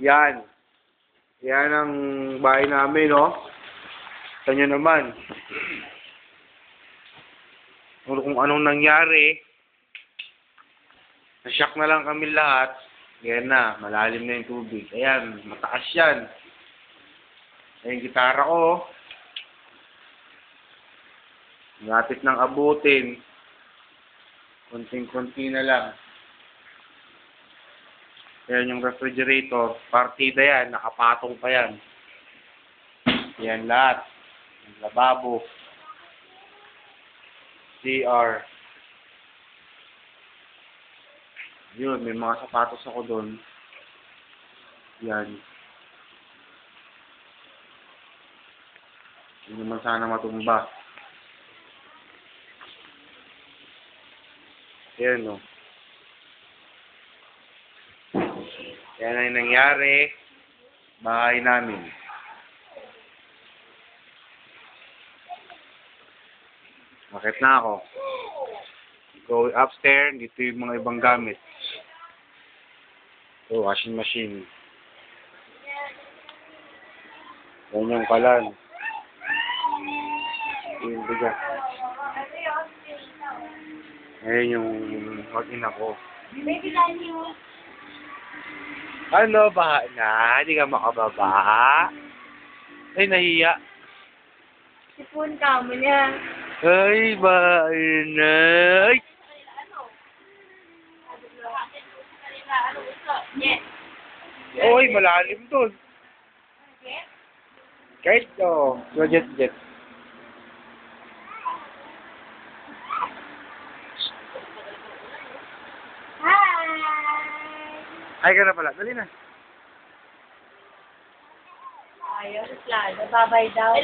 Yan. Yan ang bahay namin, no? Sa nyo naman. Kung anong nangyari, na-shock na lang kami lahat. Yan na, malalim na yung tubig. Ayan, mataas yan. Ayan yung gitara ko. Lapit ng abutin. Konting-konti na lang. Ayan yung refrigerator. Partida yan, nakapatong pa yan. Yan lahat. Yung lababo. CR. Yun, may mga sapatos ako doon. Yan. Hindi naman sana matumba. Yan, no. Yan ay nangyari. Bahay namin. Bakit na ako? Go upstairs. Dito yung mga ibang gamit. So, washing machine. Yan yung kalan. Yung biga. Ayan yung mag-ina ko. Ano, baha na? Hindi ka makababa? Ay, nahiya. Sipon ka mo niya. Ay, bahay na. Ay! Oy, malalim doon. Kahit, jet. Hi! Ay ka na pala. Dali na. Ayos, lalo. Babay daw.